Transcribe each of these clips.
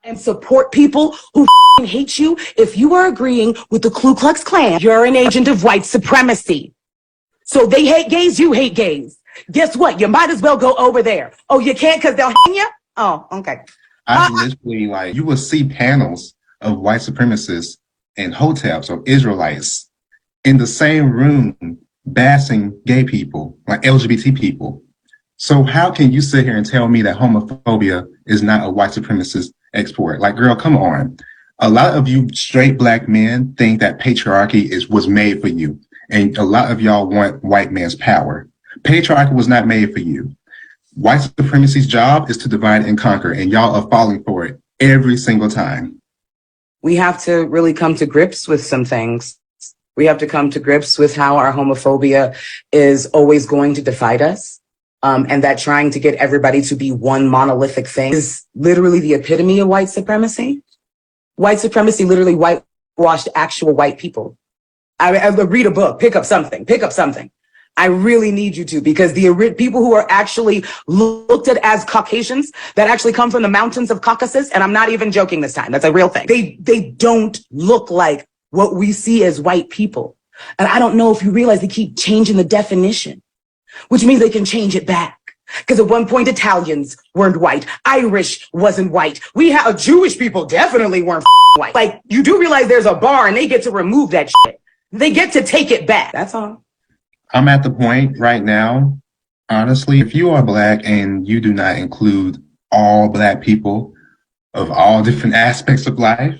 and support people who hate you. If you are agreeing with the Ku Klux Klan, you're an agent of white supremacy. So they hate gays, you hate gays. Guess what? You might as well go over there. Oh, you can't because they'll hang you? Oh, okay. I literally, like, you will see panels of white supremacists and hoteps or Israelites in the same room bashing gay people, like LGBT people. So how can you sit here and tell me that homophobia is not a white supremacist export? Like, girl, come on. A lot of you straight black men think that patriarchy was made for you. And a lot of y'all want white man's power. Patriarchy was not made for you. White supremacy's job is to divide and conquer, and y'all are falling for it every single time. We have to really come to grips with some things. We have to come to grips with how our homophobia is always going to divide us. And that trying to get everybody to be one monolithic thing is literally the epitome of white supremacy. White supremacy literally whitewashed actual white people. I read a book, pick up something. I really need you to, because the people who are actually looked at as Caucasians that actually come from the mountains of Caucasus, and I'm not even joking this time, that's a real thing. They don't look like what we see as white people. And I don't know if you realize they keep changing the definition, which means they can change it back. Because at one point, Italians weren't white. Irish wasn't white. We have Jewish people definitely weren't white. Like, you do realize there's a bar and they get to remove that shit. They get to take it back. That's all. I'm at the point right now, honestly, if you are black and you do not include all black people of all different aspects of life,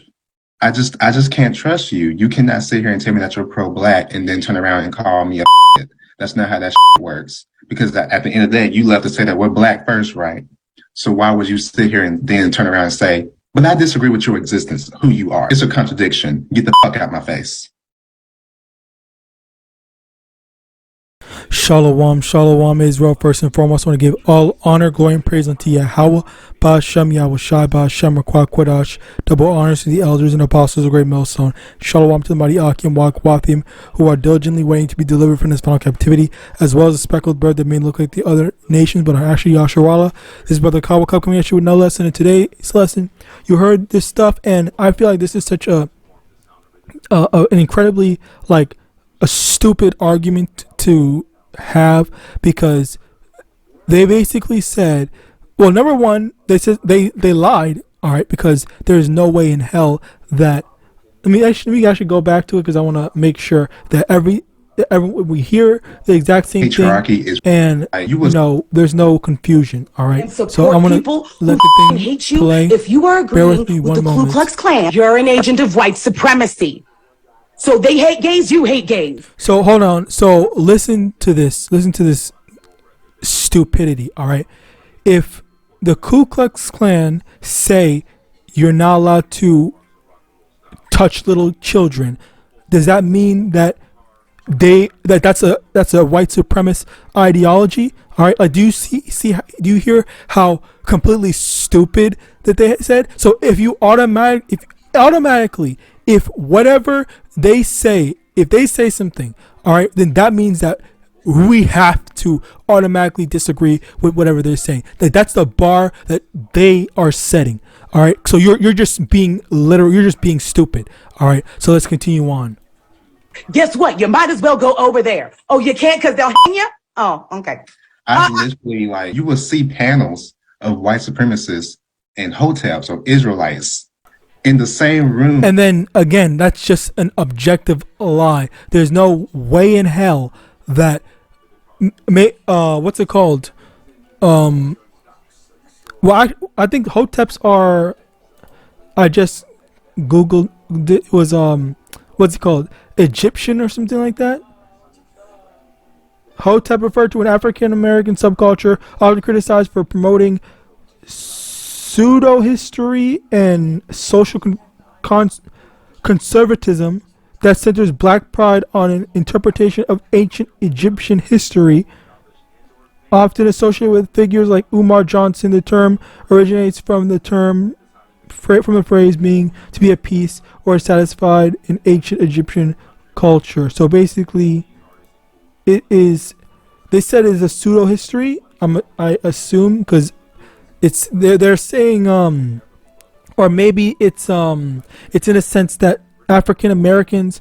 I just can't trust you. You cannot sit here and tell me that you're pro-black and then turn around and call me a shit. That's not how that shit works. Because at the end of the day, you love to say that we're black first, right? So why would you sit here and then turn around and say, but I disagree with your existence, who you are? It's a contradiction. Get the fuck out my face. Shalom, shalom, Israel. First and foremost, I want to give all honor, glory, and praise unto Yahawah, Ba'ashem, YAHAWASHI, Ba'ashem, Rakwah, Quadash. Double honors to the elders and apostles of Great Millstone. Shalom to the mighty Akim, Wahawathim, who are diligently waiting to be delivered from this final captivity, as well as the speckled bird that may look like the other nations, but are actually Yasharallah. This is Brother Kawa Cup coming at you with no lesson. And today's lesson, you heard this stuff, and I feel like this is such an incredibly, like, a stupid argument to have, because they basically said, well, number one, they said they lied, all right, because there's no way in hell that, I should go back to it, because I want to make sure that every we hear the exact same Patriarchy thing, and there's no confusion, all right. So I'm gonna let the thing hate you. play. If you are agreeing with the Ku Klux Klan, you're an agent of white supremacy. So they hate gays, you hate gays. So hold on. So listen to this. Listen to this stupidity, all right? If the Ku Klux Klan say you're not allowed to touch little children, does that mean that that's a white supremacist ideology? All right? Like, do you hear how completely stupid that they said? So if whatever they say, if they say something, all right, then that means that we have to automatically disagree with whatever they're saying. That's the bar that they are setting. All right. So you're just being literal. You're just being stupid. All right. So let's continue on. Guess what? You might as well go over there. Oh, you can't because they'll hang you? Oh, okay. I literally, like, you will see panels of white supremacists and hoteps or Israelites in the same room. And then again, that's just an objective lie. There's no way in hell that what's it called? Well, I think hoteps are. I just googled. It was what's it called? Egyptian or something like that. Hotep referred to an African American subculture often criticized for promoting pseudo history and social conservatism that centers black pride on an interpretation of ancient Egyptian history, often associated with figures like Umar Johnson. The term originates from the phrase meaning to be at peace or satisfied in ancient Egyptian culture. So basically, they said it's a pseudo history. I assume, because they're saying or maybe it's in a sense that African Americans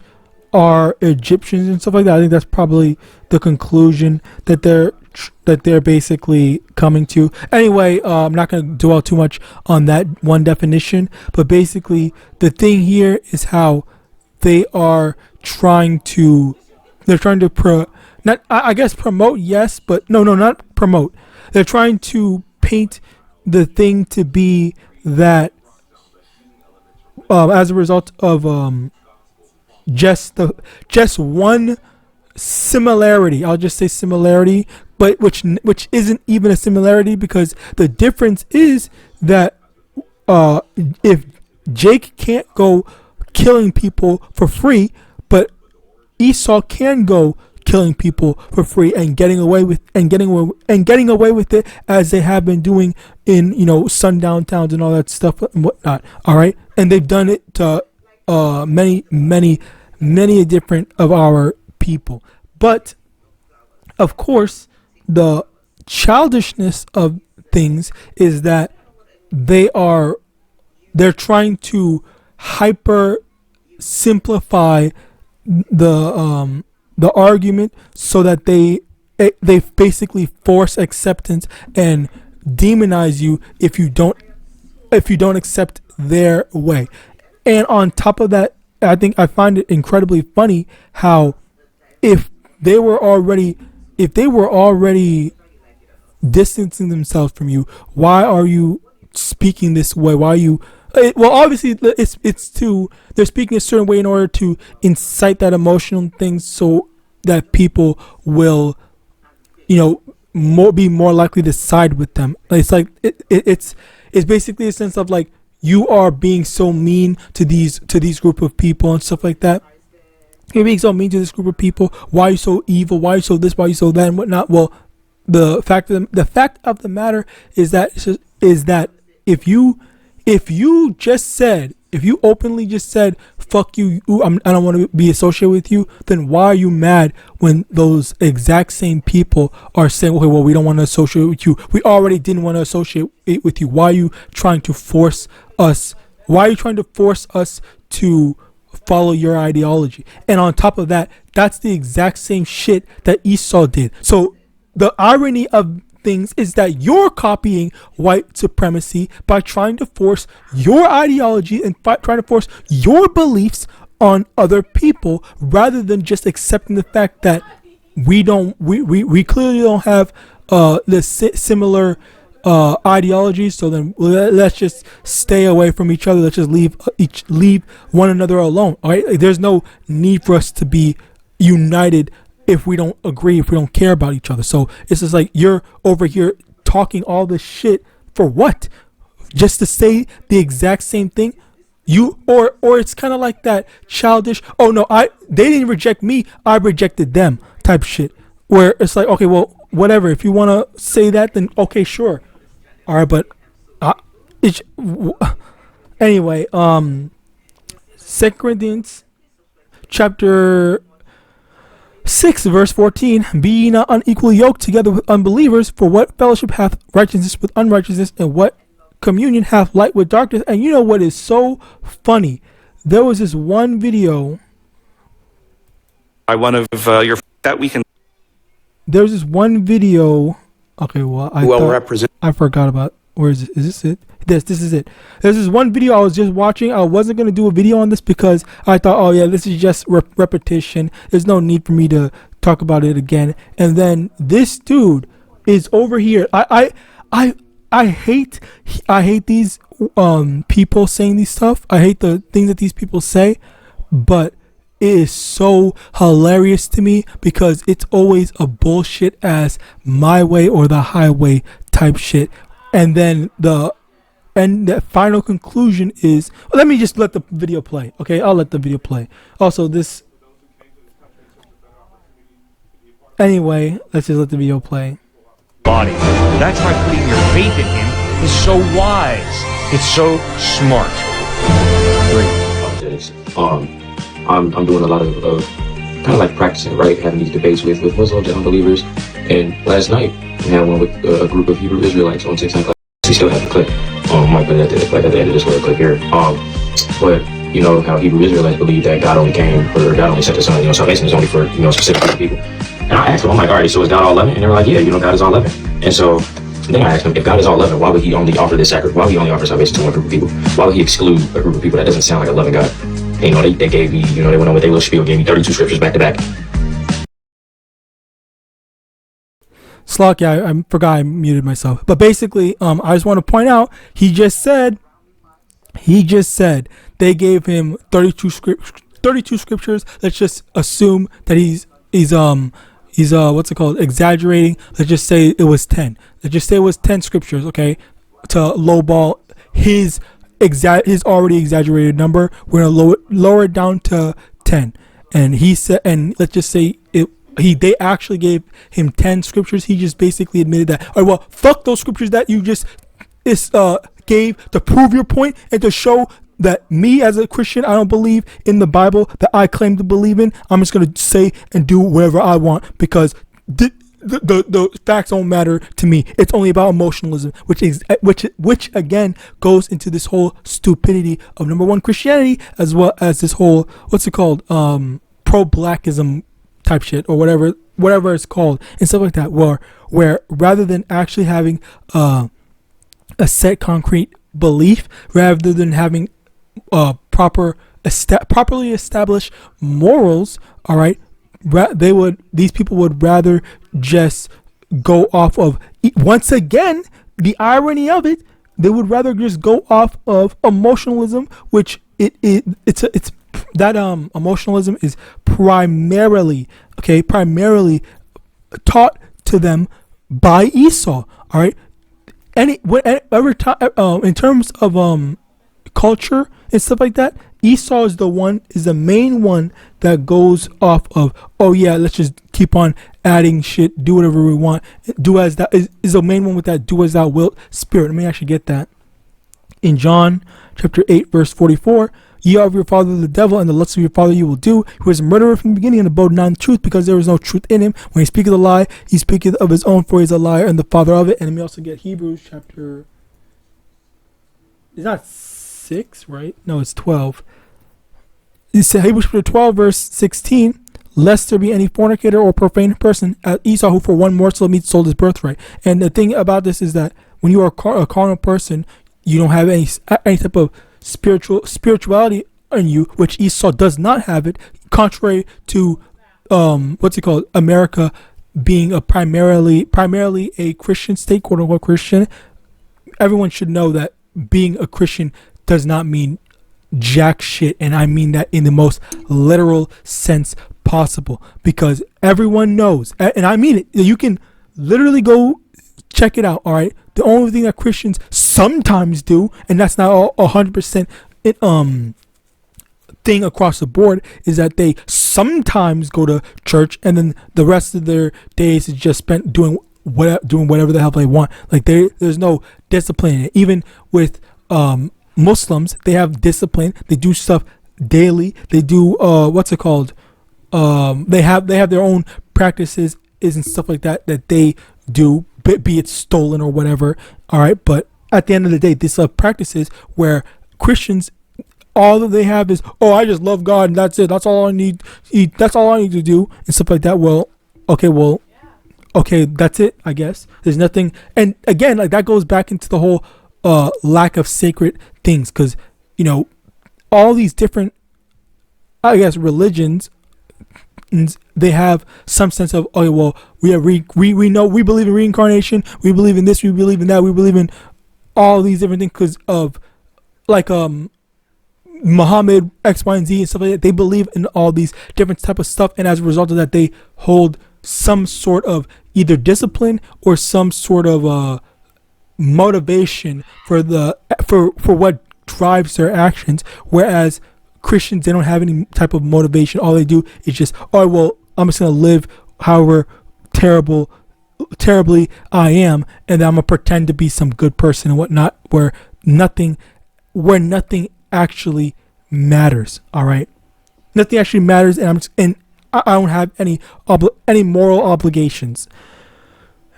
are Egyptians and stuff like that. I think that's probably the conclusion that they're basically coming to. Anyway, I'm not going to dwell too much on that one definition, but basically the thing here is how they are trying to I guess promote, yes, but no, not promote. They're trying to paint the thing to be that as a result of just one similarity. I'll just say similarity, but which isn't even a similarity, because the difference is that if Jake can't go killing people for free, but Esau can go killing people for free and getting away with it, as they have been doing in sundown towns and all that stuff and whatnot. All right, and they've done it to many different of our people. But of course, the childishness of things is that they're trying to hyper simplify the argument so that they basically force acceptance and demonize you if you don't accept their way. And on top of that, I find it incredibly funny how if they were already distancing themselves from you, why are you speaking this way? Why are you well, obviously they're speaking a certain way in order to incite that emotional thing, so that people will be more likely to side with them. It's like it's basically a sense of like, you are being so mean to these group of people and stuff like that. You're being so mean to this group of people. Why are you so evil? Why are you so this? Why are you so that and whatnot? Well, the fact of the matter is that if you openly just said fuck you, I don't want to be associated with you, then why are you mad when those exact same people are saying, okay, well, we don't want to associate with you, we already didn't want to associate with you? Why are you trying to force us? Why are you trying to force us to follow your ideology? And on top of that, that's the exact same shit that Esau did. So the irony of things is that you're copying white supremacy by trying to force your ideology and trying to force your beliefs on other people, rather than just accepting the fact that we clearly don't have the similar ideologies. So then let's just stay away from each other. Let's just leave one another alone. All right, there's no need for us to be united if we don't agree, if we don't care about each other. So it's just like, you're over here talking all this shit for what? Just to say the exact same thing? Or it's kind of like that childish, oh no, they didn't reject me, I rejected them type shit, where it's like, okay, well, whatever, if you want to say that, then okay, sure. All right, but anyway, 2 Corinthians chapter 6 verse 14, be ye not unequally yoked together with unbelievers, for what fellowship hath righteousness with unrighteousness, and what communion hath light with darkness? And you know what is so funny? There was this one video by one of your that we can. There's this one video. Okay, well, I forgot about. Where is it? Is this it? This is it. There's this one video I was just watching. I wasn't going to do a video on this because I thought, oh yeah, this is just repetition. There's no need for me to talk about it again. And then this dude is over here. I hate these people saying these stuff. I hate the things that these people say, but it is so hilarious to me because it's always a bullshit as my way or the highway type shit. And then the final conclusion is, let me just let the video play. Okay, I'll let the video play. Also, this. Anyway, let's just let the video play. Body. That's why putting your faith in him is so wise. It's so smart. I'm doing a lot of kind of like practicing, right? Having these debates with Muslims and unbelievers. And last night, we had one with a group of Hebrew Israelites on TikTok. We still have the clip. I might put it at the end of this little clip here. But you know how Hebrew Israelites believe that God only came, or God only sent the Son. You know, salvation is only for, you know, specific people. And I asked them, I'm like, all right, so is God all loving? And they were like, yeah, you know, God is all loving. And so then I asked them, if God is all loving, why would He only offer this sacrifice? Why would He only offer salvation to one group of people? Why would He exclude a group of people? That doesn't sound like a loving God. And, you know, they gave me, you know, they went on with their little spiel, gave me 32 scriptures back to back. Slock, yeah, I forgot I muted myself. But basically, I just want to point out, he just said they gave him 32 scriptures. Let's just assume that he's what's it called, exaggerating. Let's just say it was 10. Let's just say it was 10 scriptures, okay, to lowball his already exaggerated number. We're gonna lower it down to 10. And he said, and let's just say they actually gave him 10 scriptures. He just basically admitted that, all right, well, fuck those scriptures that you just gave to prove your point and to show that me as a Christian, I don't believe in the Bible that I claim to believe in. I'm just going to say and do whatever I want because the facts don't matter to me. It's only about emotionalism, which again goes into this whole stupidity of, number one, Christianity, as well as this whole, what's it called, pro-blackism type shit, or whatever it's called, and stuff like that, where rather than actually having a set concrete belief, rather than having properly established morals, all right, these people would rather just go off of, once again, the irony of it, they would rather just go off of emotionalism, which it's that emotionalism is primarily taught to them by Esau. All right, every time in terms of culture and stuff like that, Esau is the main one that goes off of, oh yeah, let's just keep on adding shit, do whatever we want, do as that is the main one with that do as thou wilt spirit. Let me actually get that in John chapter 8 verse 44. Ye are of your father the devil, and the lusts of your father you will do, who is a murderer from the beginning and abode not in truth, because there is no truth in him. When he speaketh a lie, he speaketh of his own, for he is a liar and the father of it. And then we also get Hebrews chapter, it's not 6, right? No, it's 12. It says Hebrews chapter 12 verse 16, lest there be any fornicator or profane person as Esau, who for one morsel of meat sold his birthright. And the thing about this is that when you are a carnal person, you don't have any type of spirituality in you, which Esau does not have it, contrary to America being a primarily a Christian state, quote unquote Christian. Everyone should know that being a Christian does not mean jack shit, and I mean that in the most literal sense possible, because everyone knows, and I mean it, you can literally go check it out, all right? The only thing that Christians sometimes do, and that's not 100% thing across the board, is that they sometimes go to church, and then the rest of their days is just spent doing whatever the hell they want. Like there's no discipline. Even with Muslims, they have discipline. They do stuff daily. They do they have their own practices and stuff like that they do, be it stolen or whatever, all right? But at the end of the day, these are practices where Christians, all that they have is, oh, I just love God and that's it, that's all I need, that's all I need to do, and stuff like that. Okay, that's it, I guess. There's nothing, and again, like that goes back into the whole lack of sacred things, because, you know, all these different, I guess, religions, they have some sense of, oh well, we know, we believe in reincarnation, we believe in this, we believe in that, we believe in all these different things because of like Muhammad, X, Y, and Z and stuff like that. They believe in all these different type of stuff, and as a result of that, they hold some sort of either discipline or some sort of motivation for what drives their actions, whereas Christians, they don't have any type of motivation. All they do is just, oh well, I'm just gonna live however terribly I am, and I'm gonna pretend to be some good person and whatnot, where nothing actually matters. All right, nothing actually matters, and I don't have any moral obligations.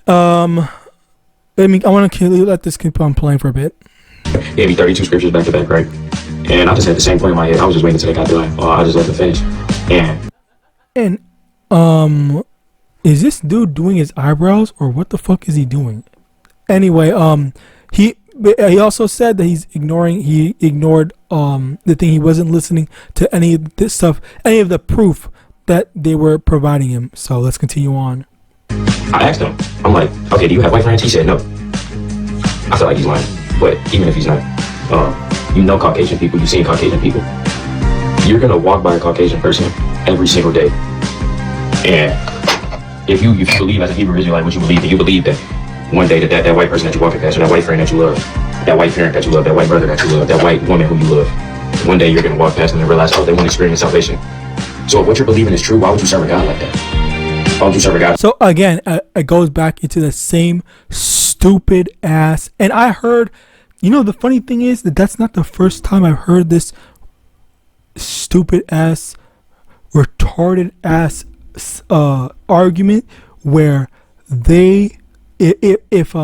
I want to let this keep on playing for a bit. He gave me 32 scriptures back to back, right? And I just had the same point in my head. I was just waiting until they got done. I just let them finish. And is this dude doing his eyebrows or what the fuck is he doing? Anyway, he also said that he ignored the thing. He wasn't listening to any of this stuff, any of the proof that they were providing him. So let's continue on. I asked him, I'm like, okay, do you have white friends? He said no. I feel like he's lying, but even if he's not, you know Caucasian people, you've seen Caucasian people. You're gonna walk by a Caucasian person every single day. And if you believe as a Hebrew Israelite what you believe, then you believe that one day that white person that you're walking past, or that white friend that you love, that white parent that you love, that white brother that you love, that white woman who you love, one day you're gonna walk past them and realize, oh, they won't experience salvation. So if what you're believing is true, why would you serve a God like that? Why would you serve a God? So again, it goes back into the same stupid ass. And I heard, the funny thing is that that's not the first time I've heard this stupid ass, retarded ass argument where if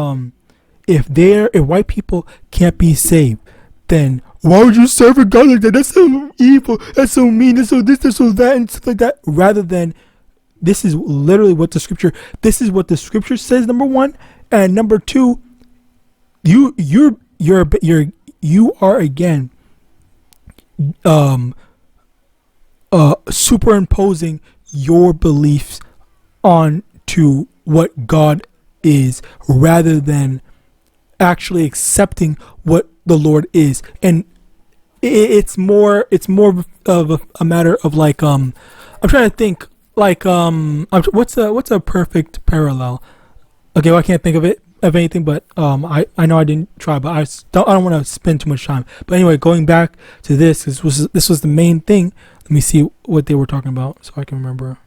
white people can't be saved, then why would you serve a God like that? That's so evil. That's so mean. That's so this. That's so that, and stuff like that. Rather than, this is literally what the scripture. This is what the scripture says. Number one, and number two, you are again superimposing your beliefs onto what God is, rather than actually accepting what the Lord is. And it's more of a matter of like I'm trying to think like what's a perfect parallel. Okay, well, I can't think of anything, but I know I didn't try, but I don't want to spend too much time. But anyway, going back to this was the main thing. Let me see what they were talking about so I can remember.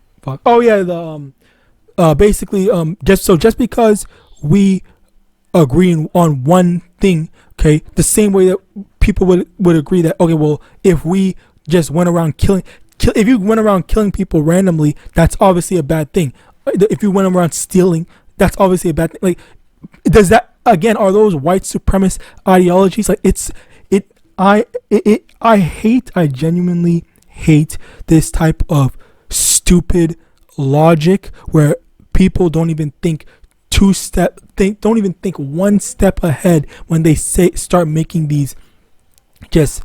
Oh yeah, the basically just because we agree on one thing, okay, the same way that people would agree that, okay, well, if we just went around if you went around killing people randomly, that's obviously a bad thing. If you went around stealing, that's obviously a bad thing. Like, does that, again, are those white supremacist ideologies? Like, I genuinely hate this type of stupid logic where people don't even think don't even think one step ahead when they start making these just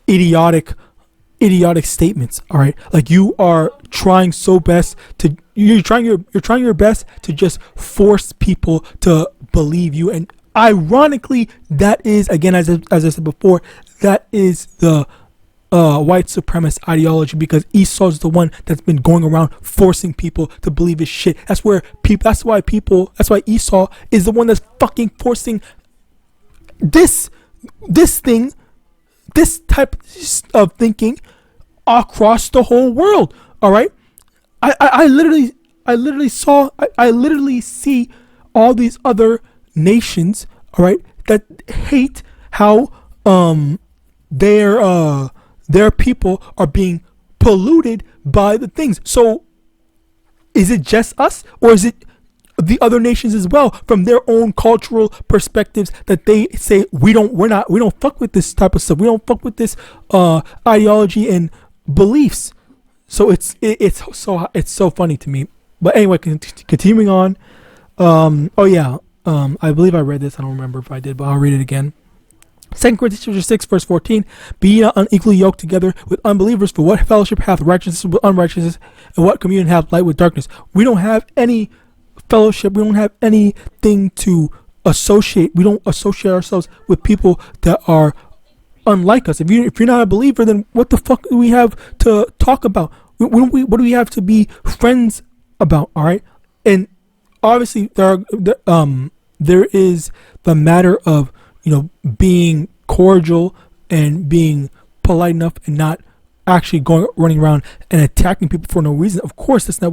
idiotic statements. All right, like, you are trying you're trying your best to just force people to believe you. And ironically, that is, again, as I said before, that is the white supremacist ideology, because Esau's the one that's been going around forcing people to believe his shit. That's why Esau is the one that's fucking forcing this type of thinking across the whole world. All right, I literally see all these other nations, all right, that hate how their people are being polluted by the things. So is it just us, or is it the other nations as well, from their own cultural perspectives, that they say we don't fuck with this type of stuff, we don't fuck with this ideology and beliefs? So it's so funny to me. But anyway, continuing on. I believe I read this. I don't remember if I did, but I'll read it again. 2 Corinthians 6 verse 14, be ye not unequally yoked together with unbelievers, for what fellowship hath righteousness with unrighteousness, and what communion hath light with darkness? We don't have any fellowship, we don't have anything to associate. We don't associate ourselves with people that are unlike us. If you're not a believer, then what the fuck do we have to talk about? What do we have to be friends about? All right, and obviously there is the matter of being cordial and being polite enough and not actually running around and attacking people for no reason. Of course, that's not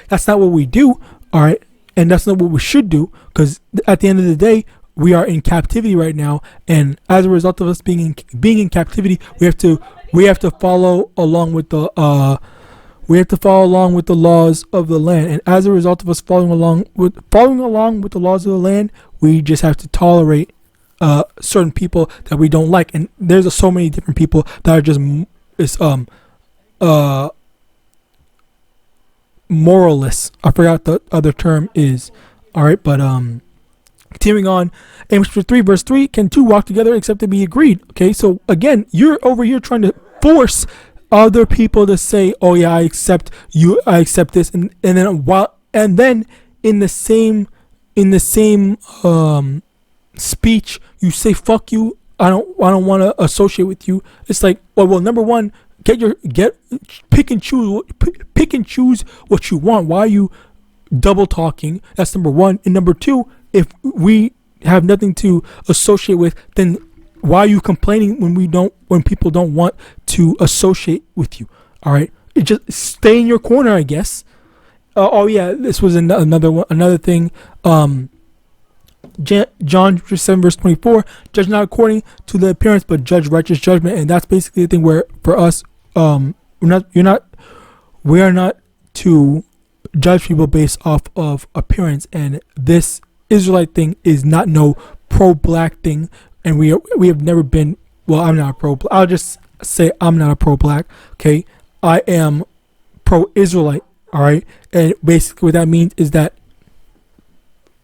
that's not what we do. All right, and that's not what we should do, because at the end of the day, we are in captivity right now, and as a result of us being in captivity, we have to follow along with the laws of the land. And as a result of us following along with the laws of the land, we just have to tolerate certain people that we don't like, and there's so many different people that are just moralists. I forgot the other term is. All right, but continuing on, Amos 3 verse 3, can two walk together except to be agreed? Okay, so again, you're over here trying to force other people to say, oh yeah, I accept you, I accept this, and then in the same speech you say fuck you, I don't want to associate with you. It's like, well, number one, pick and choose what you want. Why are you double talking? That's number one. And number two, if we have nothing to associate with, then why are you complaining when people don't want to associate with you? All right, just stay in your corner, I guess. Oh yeah, this was another thing. John 7 verse 24, judge not according to the appearance, but judge righteous judgment. And that's basically the thing where for us, we are not to judge people based off of appearance. And this Israelite thing is not no pro-black thing, and we have never been. Well, I'm not a pro. I'll just say I'm not a pro-black. Okay, I am pro-Israelite. All right, and basically what that means is that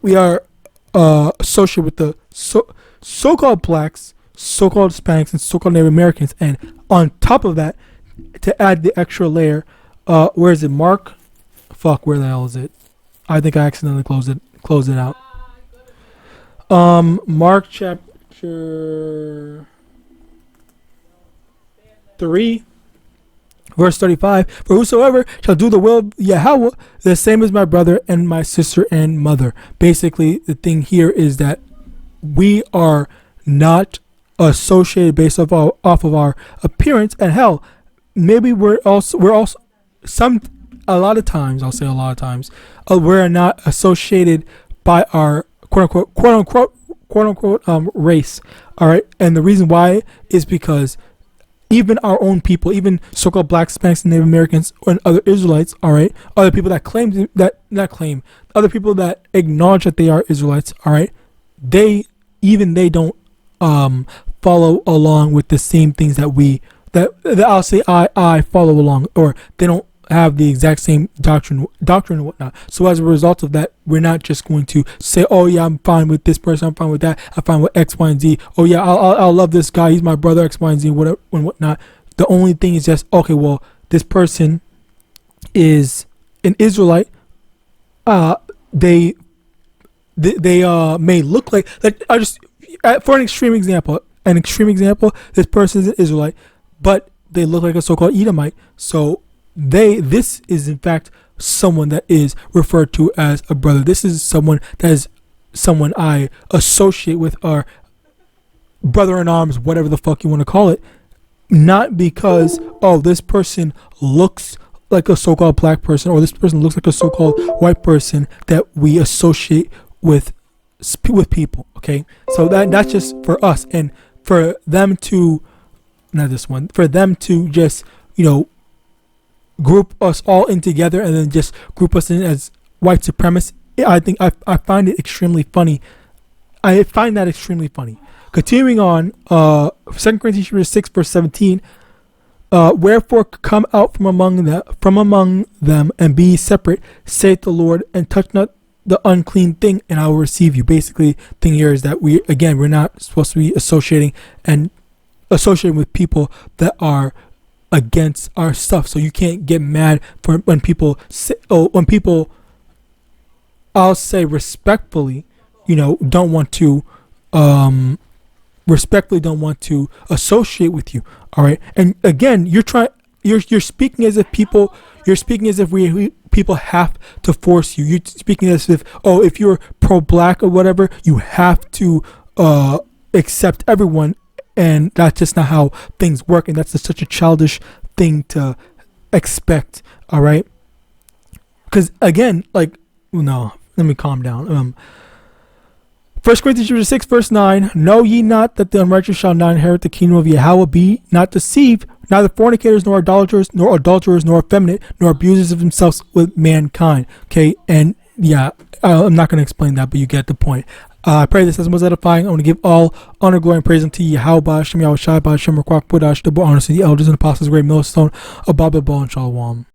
we are associated with the so-called blacks, so-called Hispanics, and so-called Native Americans. And on top of that, to add the extra layer, where is it? Mark? Fuck, where the hell is it? I think I accidentally closed it out. Mark chapter 3, verse 35. For whosoever shall do the will of Yahweh, the same as my brother and my sister and mother. Basically, the thing here is that we are not associated based off of our appearance. And hell, maybe we're also a lot of times we're not associated by our quote unquote race. All right, and the reason why is because even our own people, even so-called blacks, Hispanics, and Native Americans, and other Israelites, all right, other people that other people that acknowledge that they are Israelites, all right, they don't follow along with the same things that I'll say I follow along, or they don't have the exact same doctrine and whatnot. So as a result of that, we're not just going to say, oh yeah, I'm fine with this person, I'm fine with that, I'm fine with X, Y, and Z. Oh yeah, I'll love this guy, he's my brother, X, Y, and Z, whatever and whatnot. The only thing is just, okay, well, this person is an Israelite. They may look like I just for an extreme example, this person is an Israelite, but they look like a so-called Edomite. So this is in fact someone that is referred to as a brother. This is someone I associate with, our brother in arms, whatever the fuck you want to call it. Not because, oh, this person looks like a so-called black person, or this person looks like a so-called white person, that we associate with people. Okay, so that's just for us, and for them to just group us all in together and then just group us in as white supremacists. I think I find it extremely funny. I find that extremely funny. Continuing on, 2 Corinthians 6 verse 17. Wherefore come out from among them and be separate, saith the Lord, and touch not the unclean thing, and I will receive you. Basically, the thing here is that we're not supposed to be associating with people that are against our stuff. So you can't get mad for when people say, I'll say respectfully, don't want to associate with you. All right, and again, you're speaking as if people have to force you. You're speaking as if, if you're pro-black or whatever, you have to accept everyone. And that's just not how things work, and that's just such a childish thing to expect. All right, because again, no, let me calm down. 1 Corinthians 6 verse 9. Know ye not that the unrighteous shall not inherit the kingdom of Yahweh? Be not deceived. Neither fornicators, nor idolaters, nor effeminate, nor abusers of themselves with mankind. Okay, and yeah, I'm not going to explain that, but you get the point. I pray this lesson was edifying. I want to give all honor, glory, and praise unto Yahawadah, Yahawashi, Yahawadah, Yahawadah, the elders and apostles, great millstone, above the ball, and shalom.